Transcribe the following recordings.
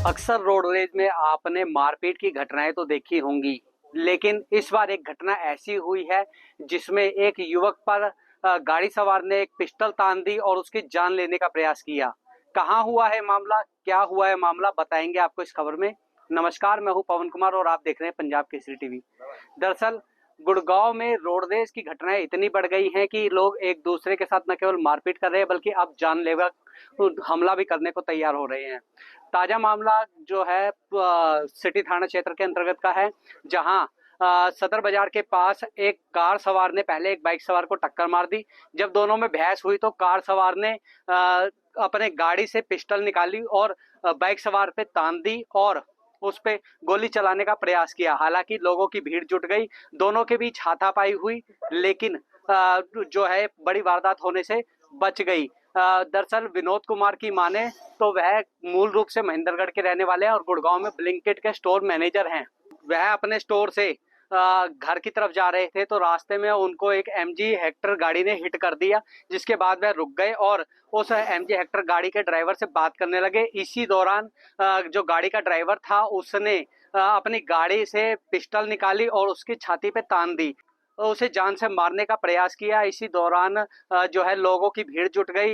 अक्सर रोडवेज में आपने मारपीट की घटनाएं तो देखी होंगी, लेकिन इस बार एक घटना ऐसी हुई है जिसमें एक युवक पर गाड़ी सवार ने एक पिस्टल तान दी और उसकी जान लेने का प्रयास किया। कहाँ हुआ है मामला, क्या हुआ है मामला, बताएंगे आपको इस खबर में। नमस्कार, मैं हूं पवन कुमार और आप देख रहे हैं पंजाब केसरी टीवी। दरअसल गुड़गांव में रोडवेज की घटनाएं इतनी बढ़ गई हैं कि लोग एक दूसरे के साथ न केवल मारपीट कर रहे हैं बल्कि अब जानलेवा हमला भी करने को तैयार हो रहे हैं। ताजा मामला जो है सिटी थाना क्षेत्र के अंतर्गत का है, जहां सदर बाजार के पास एक कार सवार ने पहले एक बाइक सवार को टक्कर मार दी। जब दोनों में बहस हुई तो कार सवार ने अपने गाड़ी से पिस्टल निकाली और बाइक सवार पे तान दी और उस पे गोली चलाने का प्रयास किया। हालांकि लोगों की भीड़ जुट गई, दोनों के बीच हाथापाई हुई, लेकिन जो है बड़ी वारदात होने से बच गई। दरअसल विनोद कुमार की माने तो वह मूल रूप से महेंद्रगढ़ के रहने वाले हैं और गुड़गांव में ब्लिंकिट के स्टोर मैनेजर हैं। वह अपने स्टोर से घर की तरफ जा रहे थे तो रास्ते में उनको एक एमजी हेक्टर गाड़ी ने हिट कर दिया, जिसके बाद वह रुक गए और उस एमजी हेक्टर गाड़ी के ड्राइवर से बात करने लगे। इसी दौरान जो गाड़ी का ड्राइवर था उसने अपनी गाड़ी से पिस्टल निकाली और उसकी छाती पे तान दी, उसे जान से मारने का प्रयास किया। इसी दौरान जो है लोगों की भीड़ जुट गई।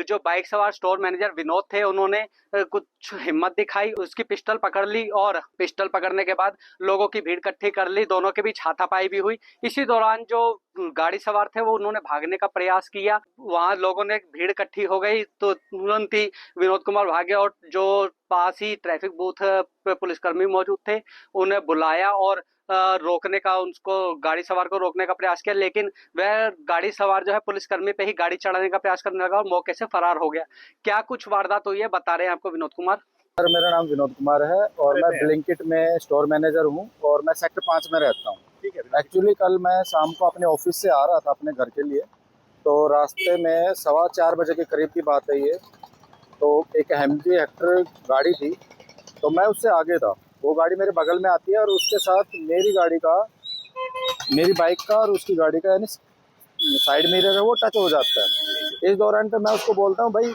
जो बाइक सवार स्टोर मैनेजर विनोद थे उन्होंने कुछ हिम्मत दिखाई, उसकी पिस्टल पकड़ ली और पिस्टल पकड़ने के बाद लोगों की भीड़ इकट्ठी कर ली। दोनों के बीच हाथापाई भी हुई। इसी दौरान जो गाड़ी सवार थे वो उन्होंने भागने का प्रयास किया, वहां लोगों ने भीड़ इकट्ठी हो गई तो तुरंत ही विनोद कुमार भागे और जो पास ही ट्रैफिक बूथ पे पुलिसकर्मी मौजूद थे उन्हें बुलाया और रोकने का, उनको गाड़ी सवार को रोकने का प्रयास किया, लेकिन वह गाड़ी सवार जो है पुलिसकर्मी पे ही गाड़ी चढ़ाने का प्रयास करने लगा और मौके से फरार हो गया। क्या कुछ वारदात हुई है बता रहे हैं आपको विनोद कुमार। सर, मेरा नाम विनोद कुमार है और मैं ब्लिंकिट में स्टोर मैनेजर हूँ और मैं सेक्टर 5 में रहता हूँ। ठीक है। एक्चुअली कल मैं शाम को अपने ऑफिस से आ रहा था अपने घर के लिए, तो रास्ते में 4:15 के करीब की बात है ये। तो एक एमजी हेक्टर गाड़ी थी, तो मैं उससे आगे था, वो गाड़ी मेरे बगल में आती है और उसके साथ मेरी बाइक का और उसकी गाड़ी का यानी साइड मिरर है वो टच हो जाता है। इस दौरान पे मैं उसको बोलता हूँ, भाई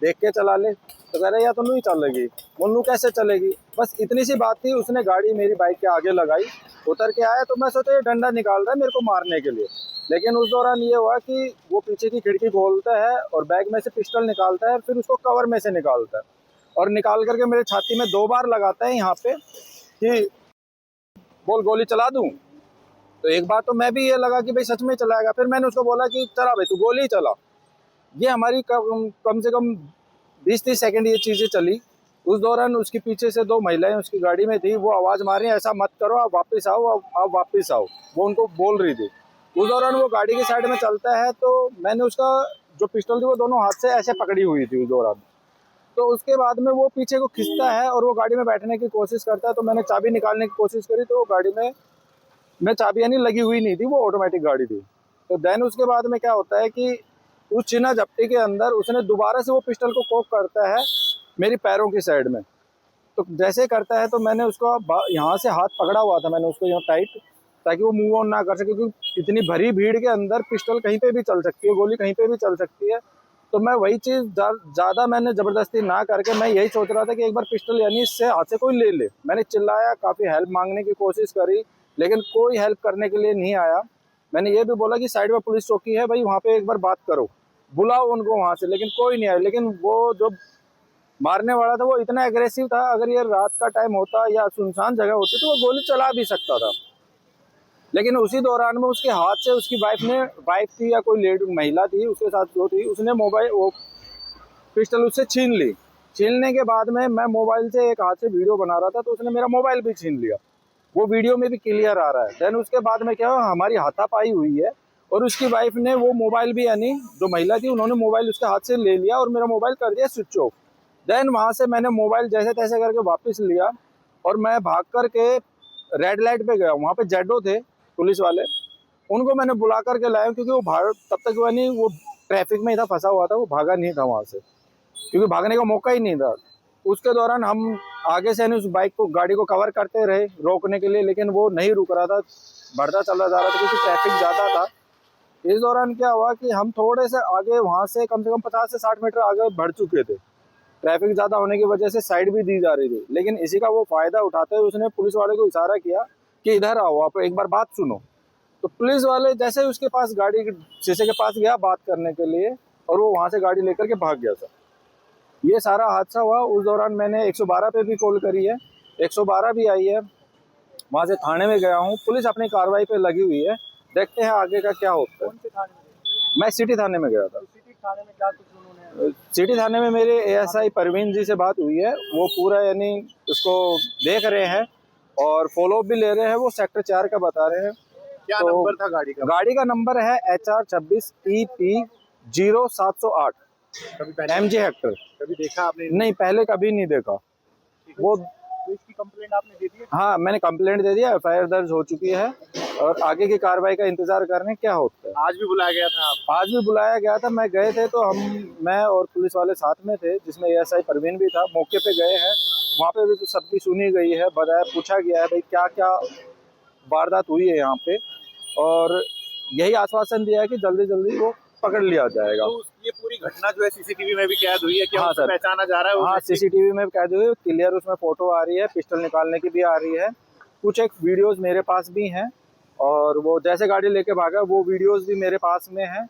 देख के चला ले, तो कह रहे या तो नहीं चलेगी। बोलूँ कैसे चलेगी, बस इतनी सी बात थी। उसने गाड़ी मेरी बाइक के आगे लगाई, उतर के आया तो मैं सोचा ये डंडा निकाल रहा है मेरे को मारने के लिए, लेकिन उस दौरान ये हुआ कि वो पीछे की खिड़की खोलता है और बैग में से पिस्टल निकालता है, फिर उसको कवर में से निकालता है और निकाल करके मेरे छाती में 2 बार लगाता है यहाँ पे कि बोल गोली चला दूँ। तो एक बार तो मैं भी ये लगा कि भाई सच में चलाएगा, फिर मैंने उसको बोला कि चला भाई तू गोली चला। ये हमारी कम से कम 20-30 सेकंड ये चीज़ें चली। उस दौरान उसके पीछे से 2 महिलाएं उसकी गाड़ी में थी, वो आवाज़ मार रही हैं ऐसा मत करो, आप वापस आओ, आप वापस आओ, वो उनको बोल रही थी। उस दौरान वो गाड़ी की साइड में चलता है तो मैंने उसका जो पिस्टल थी वो दोनों हाथ से ऐसे पकड़ी हुई थी उस दौरान। तो उसके बाद में वो पीछे को खिंचता है और वो गाड़ी में बैठने की कोशिश करता है, तो मैंने चाबी निकालने की कोशिश करी तो वो गाड़ी में चाबी यानी लगी हुई नहीं थी, वो ऑटोमेटिक गाड़ी थी। तो देन उसके बाद में क्या होता है कि उस चीना झपटी के अंदर उसने दोबारा से वो पिस्टल को कोक करता है मेरी पैरों की साइड में। तो जैसे करता है तो मैंने उसको यहाँ से हाथ पकड़ा हुआ था, मैंने उसको यहाँ टाइट, ताकि वो मूव ऑन ना कर सके, क्योंकि इतनी भरी भीड़ के अंदर पिस्टल कहीं पे भी चल सकती है, गोली कहीं पे भी चल सकती है। तो मैं वही चीज़ ज़्यादा मैंने ज़बरदस्ती ना करके मैं यही सोच रहा था कि एक बार पिस्टल यानी इससे हाथ से कोई ले ले। मैंने चिल्लाया, काफ़ी हेल्प मांगने की कोशिश करी, लेकिन कोई हेल्प करने के लिए नहीं आया। मैंने ये भी बोला कि साइड में पुलिस चौकी है भाई, वहाँ पे एक बार बात करो, बुलाओ उनको वहाँ से, लेकिन कोई नहीं आया। लेकिन वो जो मारने वाला था वो इतना एग्रेसिव था, अगर ये रात का टाइम होता या सुनसान जगह होती तो वो गोली चला भी सकता था। लेकिन उसी दौरान में उसके हाथ से उसकी वाइफ थी या कोई लेडी महिला थी उसके साथ जो थी, उसने मोबाइल वो पिस्टल उससे छीन ली। छीनने के बाद में मैं मोबाइल से एक हाथ से वीडियो बना रहा था तो उसने मेरा मोबाइल भी छीन लिया, वो वीडियो में भी क्लियर आ रहा है। देन उसके बाद में क्या हुआ, हमारी हाथापाई हुई है और उसकी वाइफ ने वो मोबाइल भी यानी जो महिला थी उन्होंने मोबाइल उसके हाथ से ले लिया और मेरा मोबाइल कर दिया स्विच ऑफ। देन वहाँ से मैंने मोबाइल जैसे तैसे करके वापस लिया और मैं भाग करके रेड लाइट पे गया। वहाँ पे जेडो थे पुलिस वाले, उनको मैंने बुला करके लाया, क्योंकि वो तब तक यानी वो ट्रैफिक में ही था, फंसा हुआ था, वो भागा नहीं था वहाँ से, क्योंकि भागने का मौका ही नहीं था। उसके दौरान हम आगे से उस बाइक को गाड़ी को कवर करते रहे रोकने के लिए, लेकिन वो नहीं रुक रहा था, बढ़ता चला जा रहा था क्योंकि ट्रैफिक ज़्यादा था। इस दौरान क्या हुआ कि हम थोड़े से आगे वहाँ से कम 50 से 60 मीटर आगे बढ़ चुके थे। ट्रैफिक ज्यादा होने की वजह से साइड भी दी जा रही थी, लेकिन इसी का वो फायदा उठाते हुए उसने पुलिस वाले को इशारा किया कि इधर आओ, आप एक बार बात सुनो। तो पुलिस वाले जैसे ही उसके पास गाड़ी शीशे के पास गया बात करने के लिए, और वो वहां से गाड़ी लेकर के भाग गया था। ये सारा हादसा हुआ। उस दौरान मैंने 112 पे भी कॉल करी है, 112 भी आई है, वहां से थाने में गया हूँ, पुलिस अपनी कार्रवाई पे लगी हुई है। देखते हैं आगे का क्या होता है। कौन से थाने में गए? मैं सिटी थाने में गया था। तो सिटी थाने में क्या कुछ उन्होंने? सिटी थाने में मेरे एएसआई परवीन जी से बात हुई है, वो पूरा यानी उसको देख रहे हैं और फॉलो भी ले रहे हैं। वो सेक्टर 4 का बता रहे हैं। क्या तो नंबर था गाड़ी का? गाड़ी का नंबर है HR26EP0708 कभी पहले MG हेक्टर। कभी देखा आपने? नहीं, पहले कभी नहीं देखा। वो तो इसकी कंप्लेंट आपने दे दी है? हाँ, मैंने कंप्लेंट दे दिया, FIR दर्ज हो चुकी है और आगे की कार्रवाई का इंतजार कर रहे हैं क्या होता है। आज भी बुलाया गया था आप? आज भी बुलाया गया था, मैं गए थे तो मैं और पुलिस वाले साथ में थे, जिसमें ASI परवीन भी था। मौके पे गए हैं, वहाँ पे भी तो सबकी सुनी गई है, बताया पूछा गया है भाई क्या क्या वारदात हुई है यहाँ पे, और यही आश्वासन दिया है कि जल्दी जल्दी वो पकड़ लिया जाएगा। तो ये पूरी घटना जो है सीसीटीवी में भी कैद हुई है, क्या हाँ उसको सर, पहचाना जा रहा है? हाँ, CCTV में कैद हुई, क्लियर उसमें फोटो आ रही है, पिस्टल निकालने की भी आ रही है, कुछ एक वीडियोस मेरे पास भी हैं, और वो जैसे गाड़ी लेके भागा वो वीडियोस भी मेरे पास में हैं।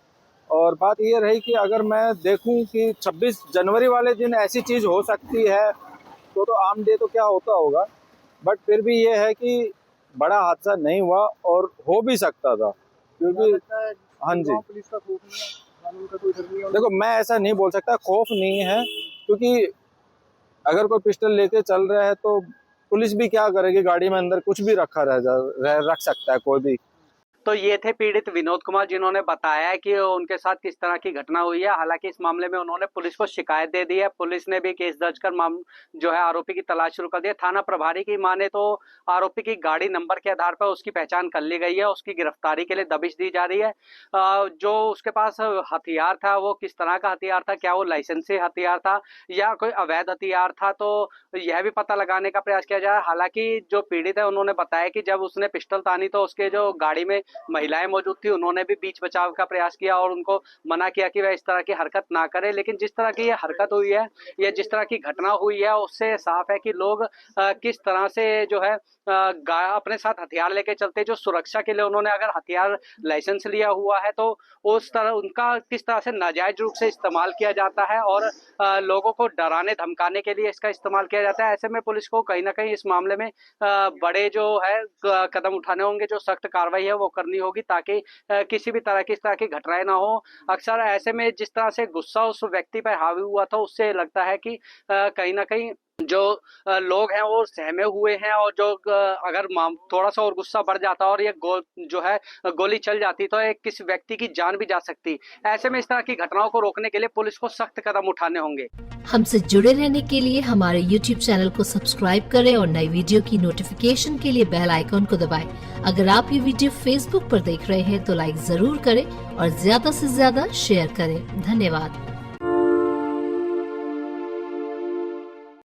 और बात ये रही कि अगर मैं देखूं कि 26 जनवरी वाले दिन ऐसी चीज़ हो सकती है तो आम डे तो क्या होता होगा, बट फिर भी ये है कि बड़ा हादसा नहीं हुआ और हो भी सकता था, क्योंकि हाँ जी, पुलिस का खौफ नहीं है, कानून का कोई डर नहीं है? देखो मैं ऐसा नहीं बोल सकता, खौफ नहीं है, क्योंकि अगर कोई पिस्टल लेके चल रहा है तो पुलिस भी क्या करेगी, गाड़ी में अंदर कुछ भी रख सकता है कोई भी। तो ये थे पीड़ित विनोद कुमार, जिन्होंने बताया है कि उनके साथ किस तरह की घटना हुई है। हालांकि इस मामले में उन्होंने पुलिस को शिकायत दे दी है, पुलिस ने भी केस दर्ज कर जो है आरोपी की तलाश शुरू कर दी है। थाना प्रभारी की माने तो आरोपी की गाड़ी नंबर के आधार पर उसकी पहचान कर ली गई है, उसकी गिरफ्तारी के लिए दबिश दी जा रही है। जो उसके पास हथियार था वो किस तरह का हथियार था, क्या वो लाइसेंसी हथियार था या कोई अवैध हथियार था, तो यह भी पता लगाने का प्रयास किया जा रहा है। हालांकि जो पीड़ित है उन्होंने बताया कि जब उसने पिस्टल तानी तो उसके जो गाड़ी में महिलाएं मौजूद थी, उन्होंने भी बीच बचाव का प्रयास किया और उनको मना किया कि वह इस तरह की हरकत ना करे। लेकिन जिस तरह की ये हरकत हुई है या जिस तरह की घटना हुई है, उससे साफ है कि लोग किस तरह से जो है अपने साथ हथियार लेके चलते। जो सुरक्षा के लिए उन्होंने अगर हथियार लाइसेंस लिया हुआ है तो उस तरह उनका किस तरह से नाजायज रूप से इस्तेमाल किया जाता है और लोगों को डराने धमकाने के लिए इसका इस्तेमाल किया जाता है। ऐसे में पुलिस को कहीं ना कहीं इस मामले में बड़े जो है कदम उठाने होंगे, जो सख्त कार्रवाई है वो करनी होगी, ताकि किसी भी तरह की इस तरह की घटनाएं ना हो। अक्सर ऐसे में जिस तरह से गुस्सा उस व्यक्ति पर हावी हुआ था, उससे लगता है कि कहीं ना कहीं जो लोग हैं वो सहमे हुए हैं, और जो अगर थोड़ा सा और गुस्सा बढ़ जाता और ये जो है गोली चल जाती तो एक किसी व्यक्ति की जान भी जा सकती। ऐसे में इस तरह की घटनाओं को रोकने के लिए पुलिस को सख्त कदम उठाने होंगे। हमसे जुड़े रहने के लिए हमारे YouTube चैनल को सब्सक्राइब करें और नई वीडियो की नोटिफिकेशन के लिए बेल आइकॉन को दबाएं। अगर आप ये वीडियो Facebook पर देख रहे हैं तो लाइक जरूर करें और ज्यादा से ज्यादा शेयर करें। धन्यवाद।